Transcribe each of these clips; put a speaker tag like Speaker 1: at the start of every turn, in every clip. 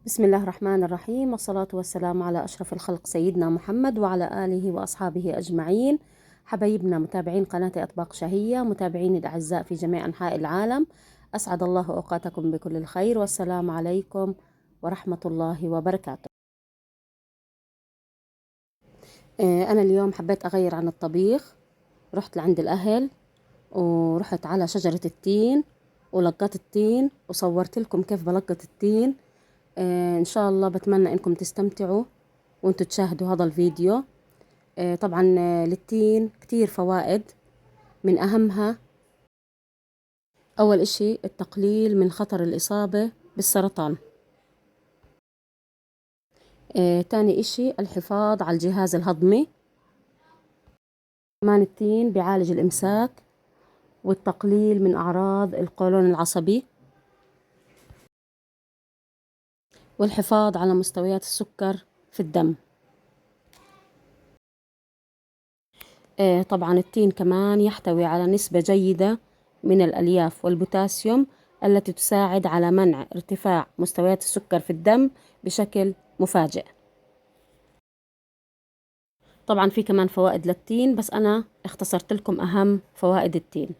Speaker 1: بسم الله الرحمن الرحيم، والصلاة والسلام على أشرف الخلق سيدنا محمد وعلى آله وأصحابه أجمعين. حبايبنا متابعين قناة أطباق شهية، متابعين الأعزاء في جميع أنحاء العالم، أسعد الله أوقاتكم بكل الخير، والسلام عليكم ورحمة الله وبركاته. أنا اليوم حبيت أغير عن الطبيخ. رحت لعند الأهل ورحت على شجرة التين ولقيت التين وصورت لكم كيف بلقط التين. إن شاء الله بتمنى إنكم تستمتعوا وانتوا تشاهدوا هذا الفيديو. طبعا للتين كتير فوائد، من أهمها أول إشي التقليل من خطر الإصابة بالسرطان. تاني إشي الحفاظ على الجهاز الهضمي. كمان التين بيعالج الإمساك والتقليل من أعراض القولون العصبي، والحفاظ على مستويات السكر في الدم. طبعا التين كمان يحتوي على نسبة جيدة من الألياف والبوتاسيوم التي تساعد على منع ارتفاع مستويات السكر في الدم بشكل مفاجئ. طبعا في كمان فوائد للتين، بس أنا اختصرت لكم أهم فوائد التين.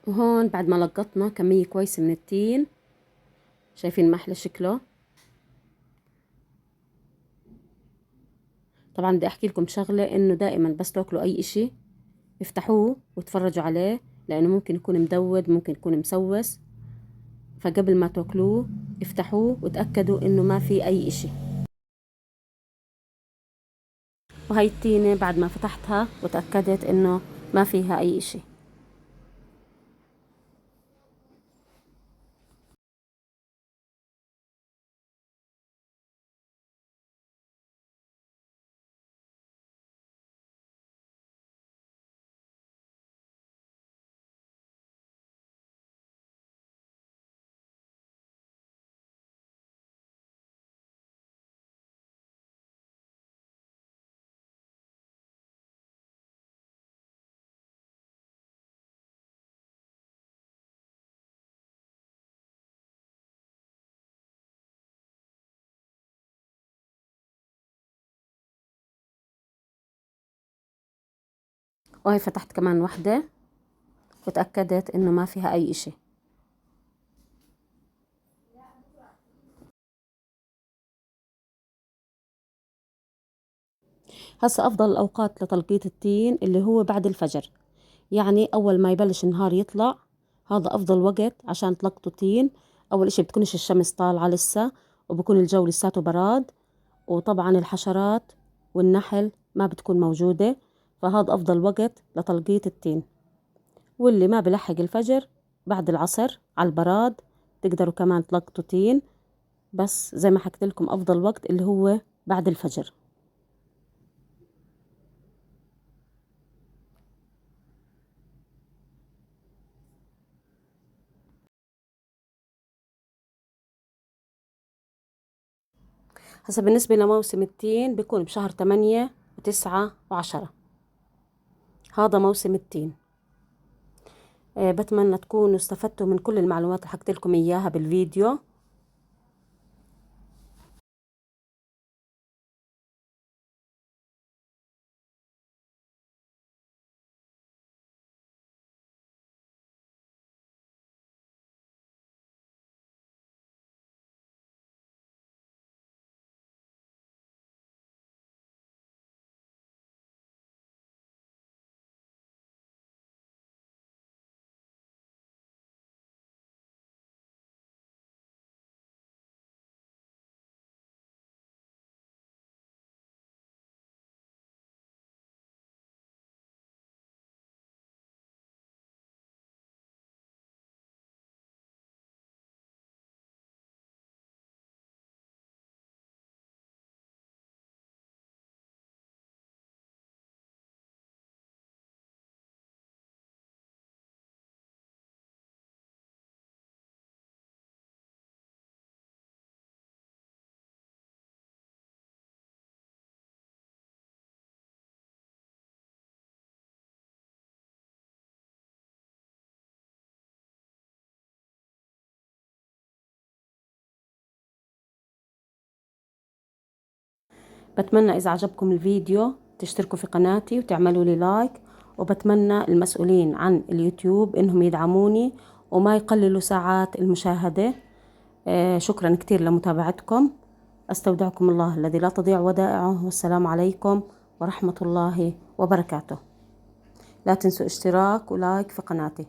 Speaker 1: وهون بعد ما لقطنا كمية كويسة من التين، شايفين ما أحلى شكله. طبعا بدي أحكي لكم شغلة، إنه دائما بس تاكلوا أي إشي افتحوه وتفرجوا عليه، لأنه ممكن يكون مدود، ممكن يكون مسوس. فقبل ما تاكلوه افتحوه وتأكدوا إنه ما في أي إشي. وهي التينة بعد ما فتحتها وتأكدت إنه ما فيها أي إشي. وهي فتحت كمان واحدة وتأكدت إنه ما فيها أي إشي. هسا أفضل الأوقات لتلقيط التين اللي هو بعد الفجر، يعني أول ما يبلش النهار يطلع، هذا أفضل وقت عشان تلقطوا تين. أول إشي بتكونش الشمس طالعة لسه، وبكون الجو لساته براد، وطبعا الحشرات والنحل ما بتكون موجودة، فهذا أفضل وقت لتلقيط التين. واللي ما بلحق الفجر بعد العصر على البراد تقدروا كمان تلقطوا تين، بس زي ما حكيت لكم أفضل وقت اللي هو بعد الفجر. هسا بالنسبة لموسم التين بيكون بشهر 8 و9 و10، هذا موسم التين. بتمنى تكونوا استفدتوا من كل المعلومات اللي حكيت لكم إياها بالفيديو. بتمنى إذا عجبكم الفيديو تشتركوا في قناتي وتعملوا لي لايك، وبتمنى المسؤولين عن اليوتيوب إنهم يدعموني وما يقللوا ساعات المشاهدة. شكرا كتير لمتابعتكم. أستودعكم الله الذي لا تضيع ودائعه، والسلام عليكم ورحمة الله وبركاته. لا تنسوا اشتراك ولايك في قناتي.